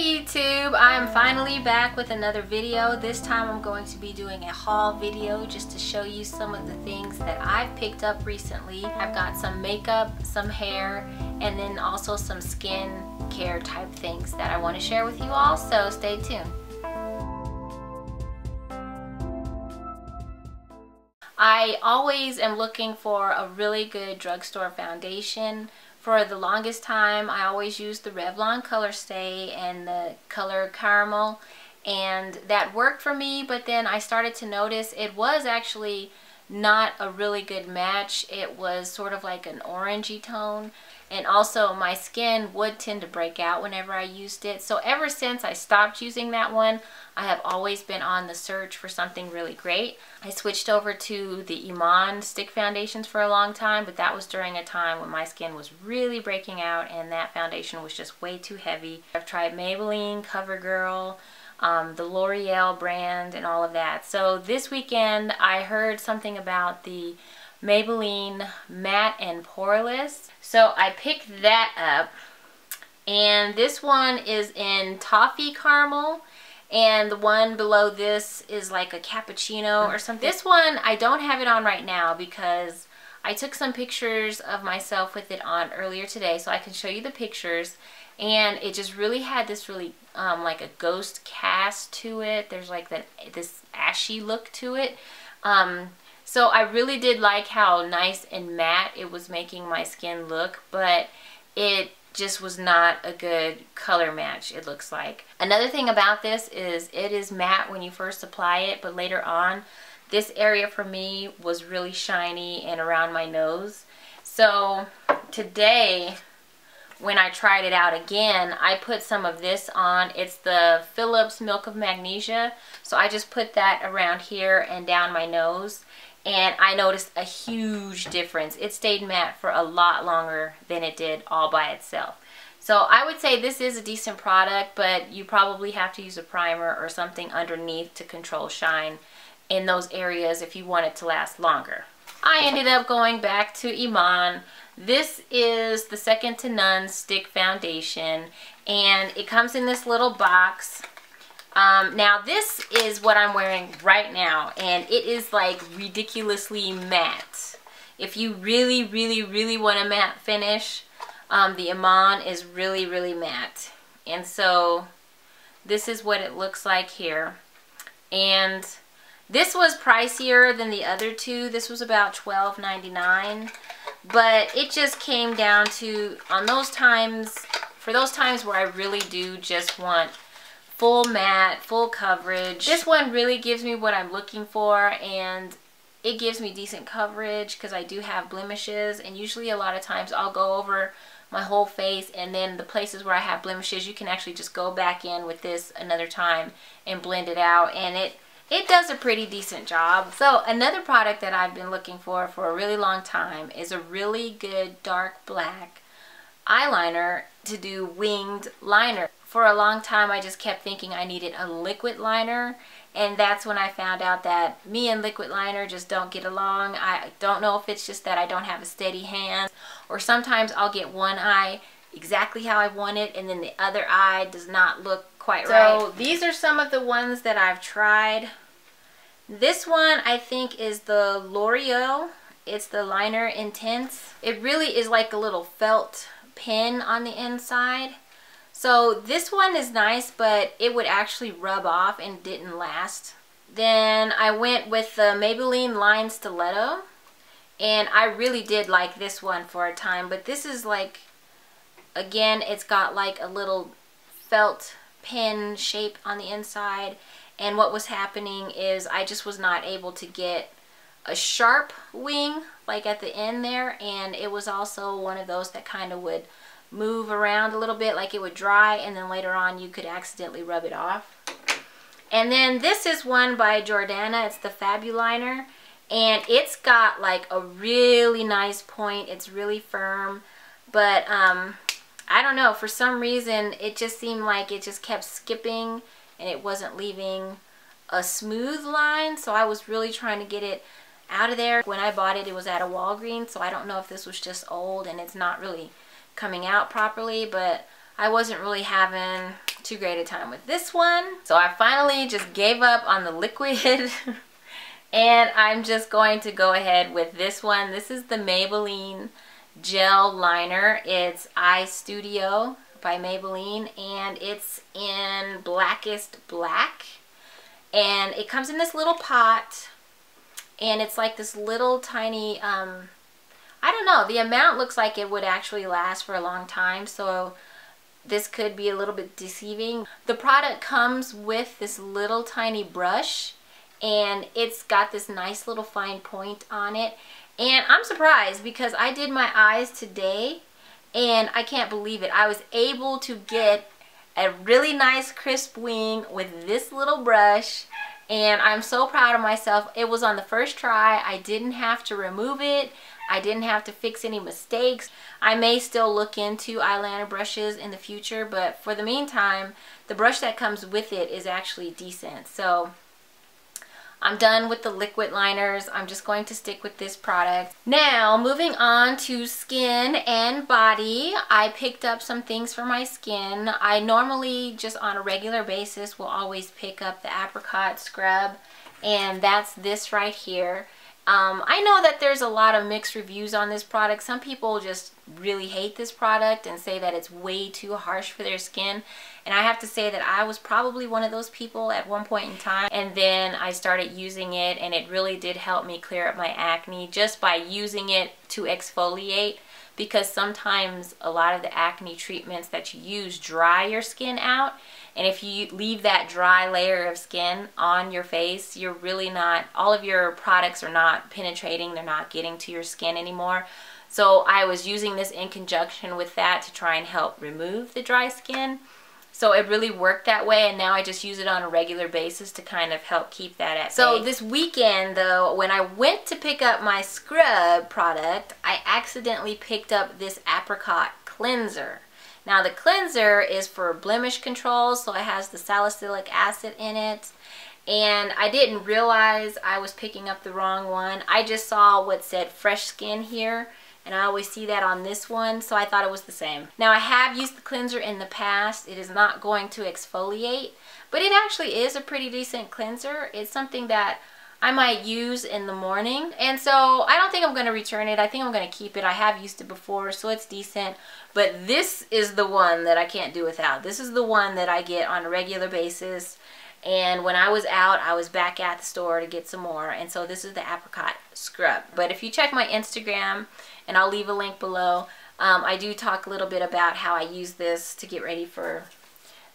Hey YouTube, I'm finally back with another video. This time I'm going to be doing a haul video just to show you some of the things that I've picked up recently. I've got some makeup, some hair, and then also some skin care type things that I want to share with you all, so stay tuned. I always am looking for a really good drugstore foundation. For the longest time, I always used the Revlon Colorstay and the color Caramel, and that worked for me, but then I started to notice it was actually not a really good match. It was sort of like an orangey tone, and also my skin would tend to break out whenever I used it. So ever since I stopped using that one, I have always been on the search for something really great. I switched over to the Iman stick foundations for a long time, but that was during a time when my skin was really breaking out and that foundation was just way too heavy. I've tried Maybelline, CoverGirl, the Loreal brand, and all of that. So this weekend I heard something about the Maybelline Matte and Poreless. So I picked that up, and this one is in Toffee Caramel, and the one below this is like a cappuccino or something. This one, I don't have it on right now because I took some pictures of myself with it on earlier today, so I can show you the pictures. And it just really had this really like a ghost cast to it. There's like this ashy look to it. So I really did like how nice and matte it was making my skin look, but it just was not a good color match, it looks like. Another thing about this is it is matte when you first apply it, but later on this area for me was really shiny and around my nose. So today when I tried it out again, I put some of this on. It's the Phillips Milk of Magnesia, so I just put that around here and down my nose, and I noticed a huge difference. It stayed matte for a lot longer than it did all by itself. So I would say this is a decent product, but you probably have to use a primer or something underneath to control shine in those areas if you want it to last longer. I ended up going back to Iman. This is the Second to None Stick Foundation, and it comes in this little box. Now this is what I'm wearing right now, and it is like ridiculously matte. If you really want a matte finish, the Iman is really matte. And so this is what it looks like here. And this was pricier than the other two. This was about $12.99. But it just came down to, on those times, for those times where I really do just want full matte, full coverage, this one really gives me what I'm looking for, and it gives me decent coverage because I do have blemishes, and usually a lot of times I'll go over my whole face, and then the places where I have blemishes you can actually just go back in with this another time and blend it out, and it does a pretty decent job. So another product that I've been looking for a really long time is a really good dark black eyeliner to do winged liner. For a long time I just kept thinking I needed a liquid liner, and that's when I found out that me and liquid liner just don't get along. I don't know if it's just that I don't have a steady hand, or sometimes I'll get one eye exactly how I want it and then the other eye does not look quite right. So these are some of the ones that I've tried. This one I think is the Loreal. It's the Liner Intense. It really is like a little felt pin on the inside. So this one is nice, but it would actually rub off and didn't last. Then I went with the Maybelline Stiletto, and I really did like this one for a time, but this is like, again, it's got like a little felt pin shape on the inside, and what was happening is I just was not able to get a sharp wing like at the end there, and it was also one of those that kind of would move around a little bit, like it would dry and then later on you could accidentally rub it off. And then this is one by Jordana. It's the Fabuliner, and it's got like a really nice point. It's really firm, but I don't know, for some reason it just seemed like it just kept skipping and it wasn't leaving a smooth line, so I was really trying to get it out of there. When I bought it, it was at a Walgreens, so I don't know if this was just old and it's not really coming out properly, but I wasn't really having too great a time with this one. So I finally just gave up on the liquid and I'm just going to go ahead with this one. This is the Maybelline Gel Liner. It's Eye Studio by Maybelline and it's in Blackest Black. And it comes in this little pot and it's like this little tiny, I don't know, the amount looks like it would actually last for a long time, so this could be a little bit deceiving. The product comes with this little tiny brush and it's got this nice little fine point on it. And I'm surprised because I did my eyes today and I can't believe it. I was able to get a really nice crisp wing with this little brush and I'm so proud of myself. It was on the first try. I didn't have to remove it. I didn't have to fix any mistakes. I may still look into eyeliner brushes in the future, but for the meantime, the brush that comes with it is actually decent. So I'm done with the liquid liners. I'm just going to stick with this product. Now, moving on to skin and body, I picked up some things for my skin. I normally, just on a regular basis, will always pick up the Apricot scrub, and that's this right here. I know that there's a lot of mixed reviews on this product. Some people just really hate this product and say that it's way too harsh for their skin. And I have to say that I was probably one of those people at one point in time. And then I started using it and it really did help me clear up my acne just by using it to exfoliate. Because sometimes a lot of the acne treatments that you use dry your skin out. And if you leave that dry layer of skin on your face, you're really not, all of your products are not penetrating, they're not getting to your skin anymore. So I was using this in conjunction with that to try and help remove the dry skin. So it really worked that way, and now I just use it on a regular basis to kind of help keep that at bay. So this weekend though, when I went to pick up my scrub product, I accidentally picked up this Apricot cleanser. Now the cleanser is for blemish control, so it has the salicylic acid in it. And I didn't realize I was picking up the wrong one. I just saw what said fresh skin here, and I always see that on this one, so I thought it was the same. Now I have used the cleanser in the past. It is not going to exfoliate, but it actually is a pretty decent cleanser. It's something that I might use in the morning, and so I don't think I'm going to return it. I think I'm going to keep it. I have used it before, so it's decent, but this is the one that I can't do without. This is the one that I get on a regular basis, and when I was out, I was back at the store to get some more, and so this is the Apricot scrub. But if you check my Instagram, and I'll leave a link below, I do talk a little bit about how I use this to get ready for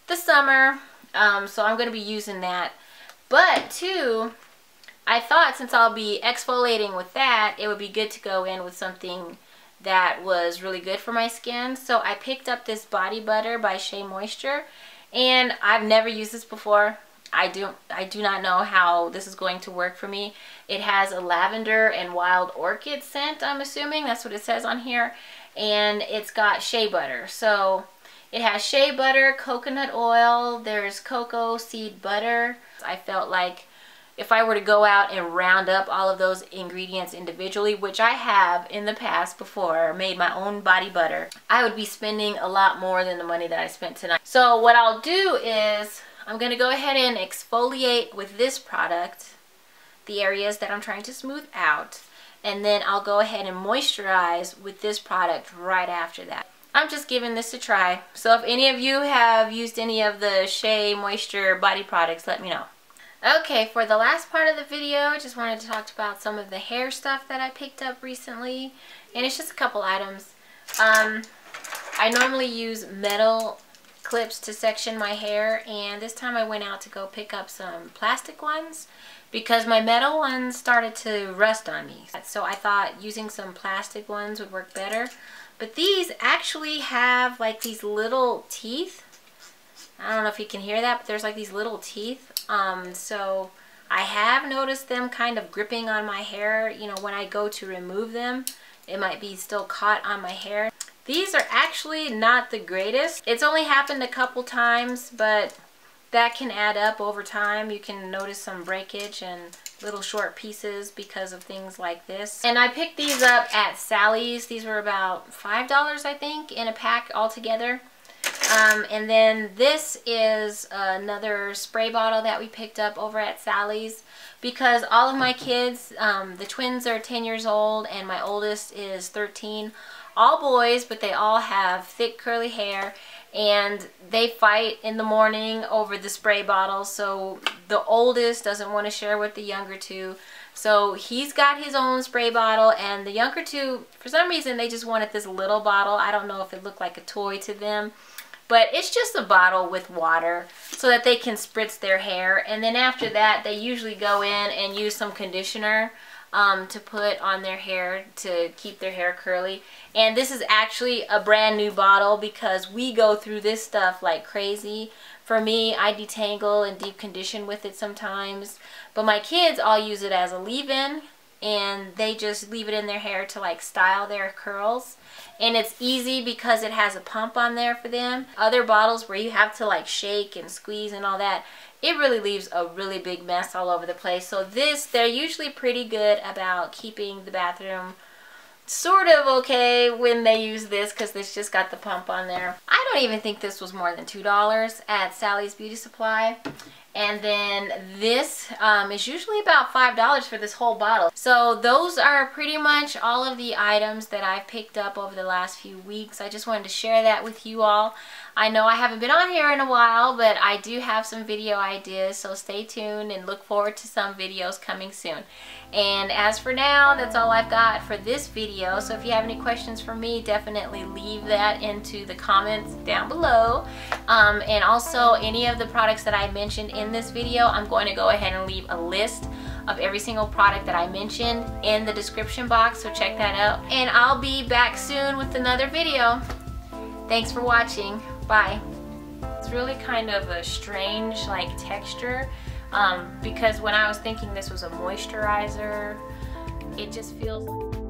the summer, so I'm going to be using that. But too, I thought since I'll be exfoliating with that, it would be good to go in with something that was really good for my skin. So I picked up this body butter by Shea Moisture, and I've never used this before. I do not know how this is going to work for me. It has a lavender and wild orchid scent, I'm assuming. That's what it says on here. And it's got shea butter. So it has shea butter, coconut oil, there's cocoa seed butter. I felt like if I were to go out and round up all of those ingredients individually, which I have in the past before, made my own body butter, I would be spending a lot more than the money that I spent tonight. So what I'll do is I'm going to go ahead and exfoliate with this product the areas that I'm trying to smooth out, and then I'll go ahead and moisturize with this product right after that. I'm just giving this a try. So if any of you have used any of the Shea Moisture body products, let me know. Okay, for the last part of the video, I just wanted to talk about some of the hair stuff that I picked up recently. And it's just a couple items. I normally use metal clips to section my hair, and this time I went out to go pick up some plastic ones because my metal ones started to rust on me. So I thought using some plastic ones would work better. But these actually have like these little teeth. I don't know if you can hear that, but there's like these little teeth. So I have noticed them kind of gripping on my hair. You know, when I go to remove them, it might be still caught on my hair. These are actually not the greatest. It's only happened a couple times, but that can add up over time. You can notice some breakage and little short pieces because of things like this. And I picked these up at Sally's. These were about $5, I think, in a pack altogether. And then this is another spray bottle that we picked up over at Sally's because all of my kids, the twins are 10 years old and my oldest is 13. All boys, but they all have thick curly hair, and they fight in the morning over the spray bottle. So the oldest doesn't want to share with the younger two. So he's got his own spray bottle, and the younger two, for some reason, they just wanted this little bottle. I don't know if it looked like a toy to them, but it's just a bottle with water so that they can spritz their hair. And then after that, they usually go in and use some conditioner to put on their hair to keep their hair curly. And this is actually a brand new bottle because we go through this stuff like crazy. For me, I detangle and deep condition with it sometimes, but my kids all use it as a leave-in, and they just leave it in their hair to like style their curls. And it's easy because it has a pump on there for them. Other bottles where you have to like shake and squeeze and all that, it really leaves a really big mess all over the place. So this, they're usually pretty good about keeping the bathroom sort of okay when they use this because this just got the pump on there. I don't even think this was more than $2 at Sally's Beauty Supply. And then this is usually about $5 for this whole bottle. So those are pretty much all of the items that I've picked up over the last few weeks. I just wanted to share that with you all. I know I haven't been on here in a while, but I do have some video ideas, so stay tuned and look forward to some videos coming soon. And as for now, that's all I've got for this video. So if you have any questions for me, definitely leave that into the comments down below. And also any of the products that I mentioned in this video, I'm going to go ahead and leave a list of every single product that I mentioned in the description box, so check that out. And I'll be back soon with another video. Thanks for watching. Bye. It's really kind of a strange like texture because when I was thinking this was a moisturizer, it just feels like